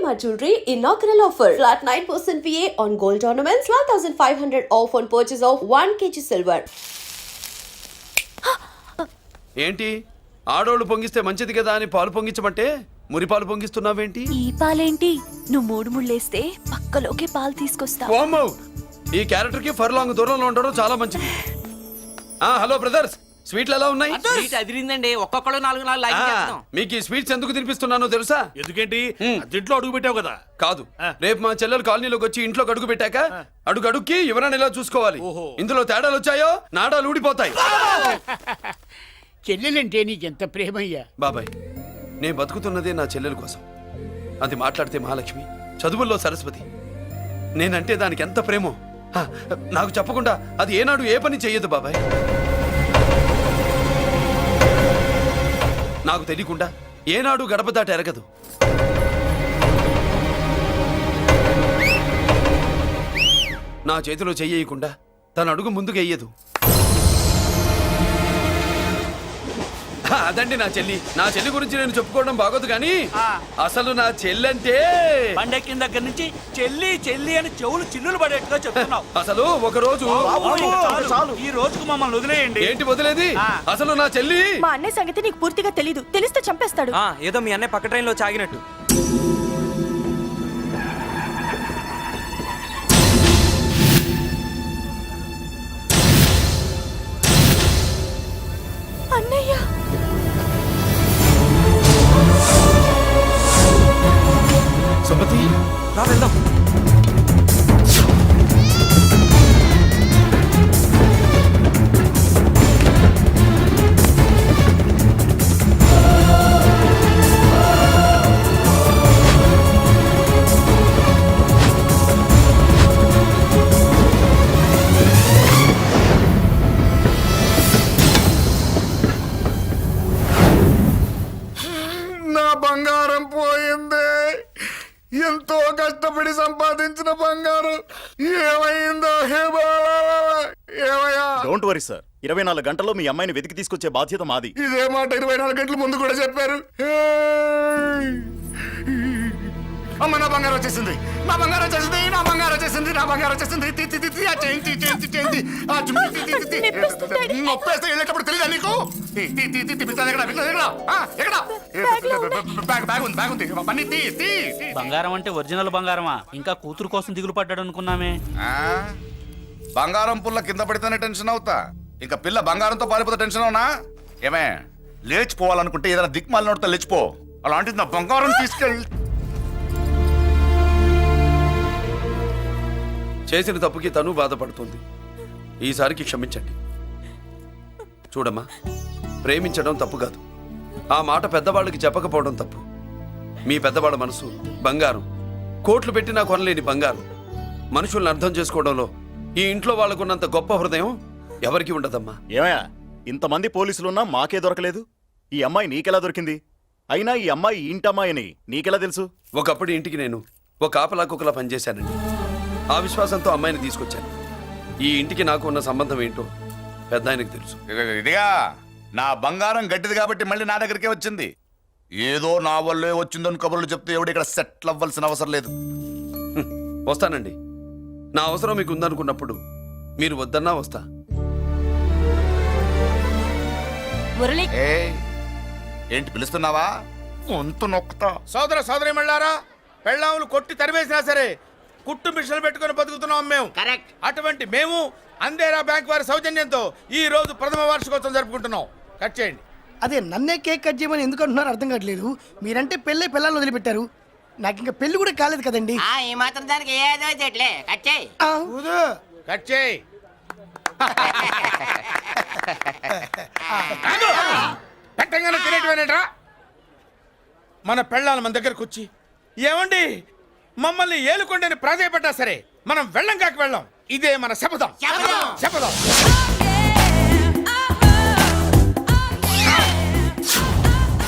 Shalimar Jewelry inaugural offer. Flat 9% VA on gold ornaments, 12,500 off on purchase of 1 kg silver. ఏంటి ఆడోళ్ళు పొంగిస్తే మంచిది కదా అని పాలు పొంగించమంటే మురిపాలు పొంగిస్తున్నావేంటి? ఈ పాలేంటి? నువ్వు మూడు ముళ్ళేస్తే పక్కలోకే పాలు తీసుకొస్తా. ఓమ్మో, ఈ క్యారెక్టర్ కి ఫర్ లాంగ్ దూరంలో ఉండడం చాలా మంచిది. హలో బ్రదర్స్, స్వీట్లు ఎలా ఉన్నాయి? స్వీట్ అదిరిందండి. ఒక్కొక్కడు 4 లైక్ చేస్తాం. మీకు ఈ స్వీట్స్ ఎందుకు తినిపిస్తున్నానో తెలుసా? ఎందుకేంటి? ఇంట్లో అడుగు పెట్టావు కదా. కాదు, రేపు మా చెల్లెలు కాలనీలోకి వచ్చి ఇంట్లో అడుగు పెట్టాక అడుగుకి ఎవరైనా ఇలా చూసుకోవాలి. ఇందులో తేడాలు వచ్చాయో నాడాలు ఊడిపోతాయి. చెల్లెలంటే నీకెంత ప్రేమయ్యా. బాబాయ్, నేను బతుకుతున్నదే నా చెల్లెల కోసం. అది మాట్లాడితే మహాలక్ష్మి, చదువుల్లో సరస్వతి. నేనంటే దానికి ఎంత ప్రేమో నాకు చెప్పకుండా అది ఏనాడు ఏ పని చెయ్యదు బాబాయ్. నాకు తెలియకుండా ఏనాడు గడప దాట ఎరగదు. నా చేతిలో చెయ్యకుండా తన అడుగు ముందుకు వెయ్యదు. అదండి నా చెల్లి. నా చెల్లి గురించి నేను చెప్పుకోవడం బాగోదు కానీ అసలు నా చెల్లంటే పండెక్కిన దగ్గర నుంచి చెల్లి చెల్లి అని చెవులు చిల్లులు పడేట్టుగా చెప్తున్నావు. అసలు ఒక రోజు ఈ రోజుకు మమ్మల్ని వదిలేయండి. ఏంటి వదిలేది? అసలు నా చెల్లి. మా అన్నయ్య సంగతి నీకు పూర్తిగా తెలీదు. తెలిస్తే చంపేస్తాడు. ఏదో మీ అన్నయ్య పక్క ట్రైన్ లో చాగినట్టు. అన్నయ్య సుమతి, రా వెళ్దాం. నా బంగారం పోయింది. ఎంతో కష్టపడి సంపాదించిన బంగారం ఏమైందో? ఏమయ్యా? డోంట్ వరీ సార్, 24 గంటల్లో మీ అమ్మాయిని వెతికి తీసుకొచ్చే బాధ్యత మాది. ఇదే మాట 24 గంటల ముందు కూడా చెప్పారు. అమ్మ, నా బంగారం వచ్చేసింది. నా బంగారం వచ్చేసింది. నా బంగారం వచ్చేసింది. నా బంగారం వచ్చేసింది. నొప్పేస్తే వెళ్ళేటప్పుడు తెలియదా నీకు? బ్యాగ్ ఉంది. పని తీ. బంగారం అంటే ఒరిజినల్ బంగారమా? ఇంకా కూతురు కోసం దిగులు పడ్డాడు అనుకున్నామే. బంగారం పుల్ల కింద పడితేనే టెన్షన్ అవుతా, ఇంకా పిల్ల బంగారంతో పారిపోతే టెన్షన్ అవునా? ఏమే, లేచిపోవాలనుకుంటే ఏదైనా దిక్మాల నోడితే లేచిపో. అలాంటిది నా బంగారం తీసుకెళ్ళి. చేసిన తప్పుకి తను బాధపడుతుంది. ఈసారికి క్షమించండి. చూడమ్మా, ప్రేమించడం తప్పు కాదు. ఆ మాట పెద్దవాళ్ళకి చెప్పకపోవడం తప్పు. మీ పెద్దవాళ్ళ మనసు బంగారం, కోట్లు పెట్టినా కొనలేని బంగారం. మనుషుల్ని అర్థం చేసుకోవడంలో ఈ ఇంట్లో వాళ్ళకున్నంత గొప్ప హృదయం ఎవరికి ఉండదమ్మా. ఏమయ్యా, ఇంతమంది పోలీసులున్నా మాకే దొరకలేదు. ఈ అమ్మాయి నీకెలా దొరికింది? అయినా ఈ అమ్మాయి ఇంటమ్మాయి అని నీకెలా తెలుసు? ఒకప్పుడు ఇంటికి నేను ఒక ఆపలా కుక్కలా పనిచేశానండి. ఆ విశ్వాసంతో అమ్మాయిని తీసుకొచ్చాను. ఈ ఇంటికి నాకు ఉన్న సంబంధం ఏంటో పెద్ద ఆయనకు తెలుసు. ఇదిగా నా బంగారం గట్టిది కాబట్టి మళ్ళీ నా దగ్గరికే వచ్చింది. ఏదో నా వల్లే వచ్చిందని కబుర్లు చెప్తే ఎవడు ఇక్కడ సెటిల్ అవ్వాల్సిన అవసరం లేదు. వస్తానండి. నా అవసరం మీకు ఉందనుకున్నప్పుడు మీరు వద్దన్నా వస్తా. మురళి, ఏంటి పిలుస్తున్నావా? వంతు నొక్కుతా. సోదర సోదరి మళ్ళారా, పెళ్ళాములు కొట్టి తరివేసినా సరే కుట్టు మిషన్లు పెట్టుకుని బతుకుతున్నాం మేము. కరెక్ట్. అటువంటి మేము అందేరా బ్యాంక్ వారి సౌజన్యంతో ఈ రోజు ప్రథమ వార్షికోత్సవం జరుపుకుంటున్నాం. కట్ చేయండి. అదే నన్నే కేక్ కట్ చేయమని ఎందుకు అంటున్నారో అర్థం కావట్లేదు. మీరంటే పిల్లల్ని వదిలిపెట్టారు. నాకు ఇంకా పెళ్లి కూడా కాలేదు కదండి. ఈ మాత్రం దానికి ఏదో చెట్లే కట్ చేయి. కట్ చేయి. పెట్టంగానే తినేటివేనేట్రా? మన పెళ్ళాలు మన దగ్గరకు వచ్చి ఏమండి మమ్మల్ని ఏలుకొండని ప్రాధాయపడ్డా సరే మనం వెళ్ళం కాక వెళ్ళం. ఇదే మన శపథం. శపథం.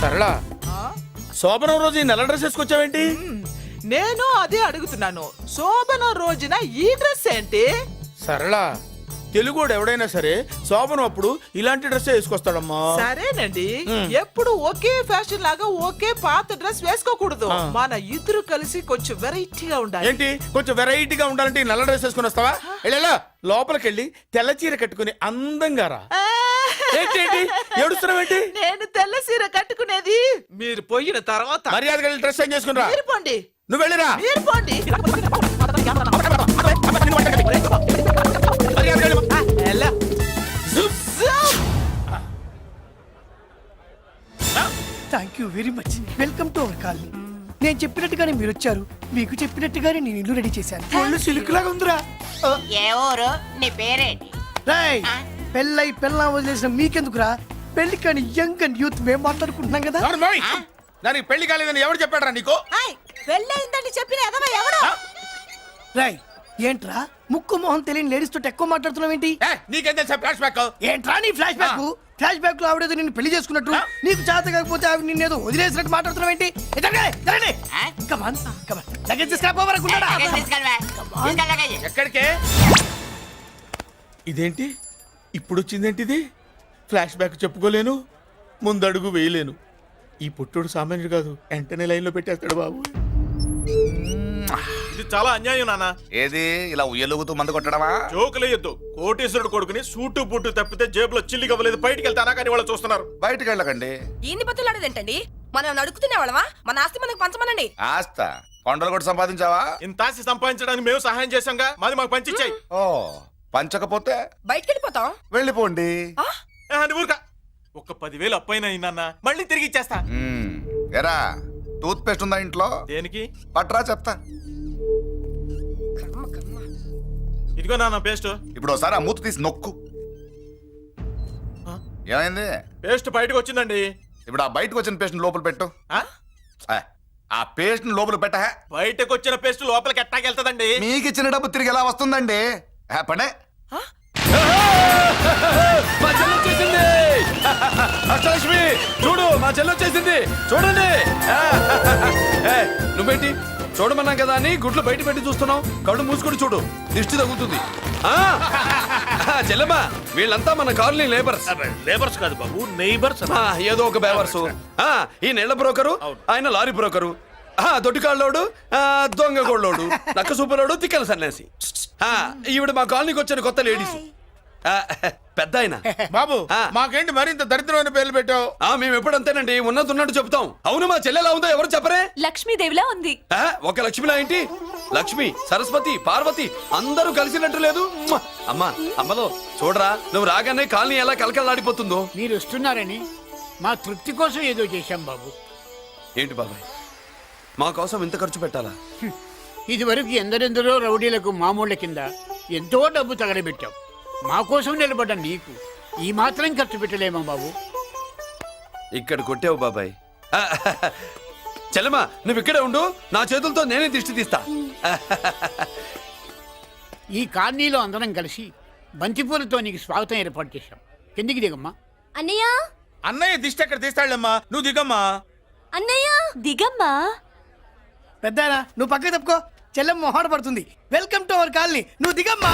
సరళ, శోభనం రోజు ఈ నల్ల డ్రెస్ వేసుకొచ్చావేంటి? నేను అదే అడుగుతున్నాను. శోభన రోజున ఈ డ్రెస్ ఏంటి? సరళ, తెలుగుడు ఎవడైనా సరే శోభనం అప్పుడు ఇలాంటి డ్రెస్ వేసుకొస్తాడమ్మా. సరేనండి, ఎప్పుడు ఒకే ఫ్యాషన్ లాగా ఒకే పాత డ్రెస్ వేసుకోకూడదు. మన ఇద్దరు కలిసి కొంచెం వెరైటీగా ఉండాలి. ఏంటి కొంచెం వెరైటీగా ఉండాలంటే ఈ నల్ల డ్రెస్ వేసుకుని వస్తావా? వెళ్ళా లోపలికి వెళ్ళి తెల్ల చీర కట్టుకుని అందంగా రా. ఏంటి ఏడుస్తున్నావేంటి? నేను తెల్ల సీర కట్టుకునేది మీరు పోయిన తర్వాత. మర్యాదగా వెళ్ళి డ్రెస్ చేంజ్ చేసుకుని రా. మీరు పోండి, నువ్వు వెళ్ళిరా. మీరు పోండి. మర్యాదగా వెళ్ళు. ఎలా? Thank you very much. Welcome to our colony. నేను చెప్పినట్టుగానే మీరు వచ్చారు, మీకు చెప్పినట్టుగానే నేను ఇల్లు రెడీ చేశాను. ఒళ్ళు సిల్క్ లాగా ఉందిరా. ఏ ఊరు? నీ పేరేంటి? రాయ్, పెళ్ళై పెళ్ళా వదిలేసిన మీకెందుకురా? పెళ్లి కాని యంగ్ అండ్ యూత్ మేము మాట్లాడుకుంటున్నాం కదా. ఎవరు మోయ్? దానికి పెళ్లి కాలేదని ఎవరు చెప్పాడరా నీకు? పెళ్ళయిందని చెప్పిన ఎదవ ఎవడు? రాయ్, ఏంట్రా ముక్కు మొహం తెలియని లేడీస్ తోటి ఎక్కువ మాట్లాడుతున్నావు ఏంటి? నీకేం తెలుసా ఫ్లాష్ బ్యాక్? ఏంట్రా నీ ఫ్లాష్ బ్యాక్? ఫ్లాష్ బ్యాక్ లో ఆవిడేదో నిన్ను పెళ్లి చేసుకున్నట్టు, నీకు చేత కాకపోతే ఆవిడ నిన్నేదో వదిలేసినట్టు మాట్లాడుతున్నావు ఏంటి? ఎక్కడికే? ఇదేంటి ఇప్పుడు వచ్చిందేంటి? ఇది ఫ్లాష్ బ్యాక్ చెప్పుకోలేను, ముందడుగు వేయలేను. ఈ పుట్టుడు సామాన్యుడు కాదు, వెంటనే లైన్ లో పెట్టేస్తాడు బాబు. ఇది చాలా అన్యాయం నాన్న. ఏది ఇలా ఉయ్యలుగుతూ మందు కొట్టడమా? జోకులేయొద్దు. కోటేశ్వరుడు కొడుకుని సూటు బూటు తప్పితే జేబులో చిల్లి కవ్వలేదు, బయటికి వెళ్తానా కానీ వాళ్ళు చూస్తున్నారు. బయటికి వెళ్ళకండి. ఈయన్ని బతులాడేదేంటండి? మనం నడుకుతున్న వాళ్ళమా? మన ఆస్తి మనకు పంచమనండి. ఆస్త కొండలు కూడా సంపాదించావా? ఇంత ఆస్తి సంపాదించడానికి మేము సహాయం చేశాంగా, మాది మాకు పంచిచ్చాయి. ఓ పంచకపోతే బయటికి వెళ్ళిపోతాం. వెళ్ళిపోండి. ఊరుక. ఒక 10,000 అప్పైనా నాన్న, మళ్ళీ తిరిగి ఇచ్చేస్తా. ఎరా టూత్ పేస్ట్ ఉందా ఇంట్లో? దేనికి? పట్రా చెప్తా. ఇదిగో నాన్న పేస్ట్. ఇప్పుడు ఒకసారి ఆ మూత తీసి నొక్కు. ఏమైంది? పేస్ట్ బయటకు వచ్చిందండి. ఇప్పుడు ఆ బయటకు వచ్చిన పేస్ట్ లోపల పెట్టు. ఆ? ఆ పేస్ట్ లోపల పెట్ట. బయటకు వచ్చిన పేస్ట్ లోపలికి ఎట్టాకెళ్తదండి? మీకు ఇచ్చిన డబ్బు తిరిగి ఎలా వస్తుందండి? పడే మా చెల్లి వచ్చేసింది. అష్టలక్ష్మి చూడు, మా చెల్లి వచ్చేసింది చూడండి. నువ్వేంటి చూడమన్నాం కదా అని గుడ్లు బయట పెట్టి చూస్తున్నావు? కళ్ళు మూసుకొని చూడు, దిష్టి తగ్గుతుంది. చెల్లెమ్మా, వీళ్ళంతా మన కాలనీ లేబర్స్. లేబర్స్ కాదు బాబు, నైబర్స్. ఏదో ఒక బేవర్సు. ఈ నెల బ్రోకరు, ఆయన లారీ బ్రోకరు, దొడ్డికాళ్ళోడు, దొంగ గోళ్ళోడు, నక్క సూపరోడు, తిక్కల సన్యాసి. ఈవిడ మా కాలనీకి వచ్చిన కొత్త లేడీస్. పెద్ద ఆయన. బాబు మాకేంటి మరింత దరిద్రమైన పేర్లు పెట్టావు? మేము ఎప్పుడంతేనండి, ఉన్నది ఉన్నట్టు చెప్తాం. అవును, మా చెల్లెలా ఉందో ఎవరు చెప్పరే? లక్ష్మీదేవిలా ఉంది. ఒక లక్ష్మిలా ఏంటి? లక్ష్మి, సరస్వతి, పార్వతి అందరూ కలిసినట్టు లేదు. అమ్మా అమ్మలో చూడరా, నువ్వు రాగానే కాలనీ ఎలా కలకలాడిపోతుందో. మీరు వస్తున్నారని మా తృప్తి కోసం ఏదో చేశాం బాబు. ఏంటి బాబాయ్, మా కోసం ఇంత ఖర్చు పెట్టాలా? ఇదివరకు ఎందరెందరో రౌడీలకు మామూళ్ళ కింద ఎంతో డబ్బు తగలబెట్టాం. మా కోసం నిలబడ్డ నీకు ఈ మాత్రం ఖర్చు పెట్టలేమా బాబు? ఇక్కడ కొట్టావు బాబాయ్. చెల్లెమ్మా, నువ్వు ఇక్కడే ఉండు, నా చేతులతో నేనే దిష్టి తీస్తా. ఈ కాలనీలో అందరం కలిసి బంతిపూలతో నీకు స్వాగతం ఏర్పాటు చేశాం. కిందికి దిగమ్మా. అన్నయ్య, అన్నయ్య దిష్టి ఎక్కడ తీస్తాడమ్మా? నువ్వు దిగమ్మా. అన్నయ్య దిగమ్మా. పెద్దాయన నువ్వు పక్కకి తప్పుకో, చెల్లెమ్మ మొహాట పడుతుంది. Welcome to our colony. నువ్వు దిగమ్మా.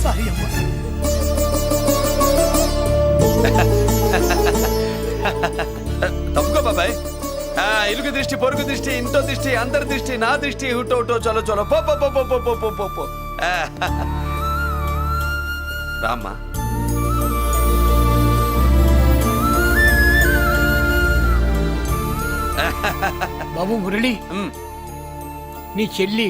సారీ అమ్మా. తప్పుకో బాబాయ్. ఇలుగు దృష్టి, పొరుగు దృష్టి, ఇంటో దృష్టి, అందరి దృష్టి, నా దృష్టి, హుటో హుటో, చలో చలో, పో పో పో పో పో పో పో పో. రామ్మా. బాబు మురళి, నీ చెల్లి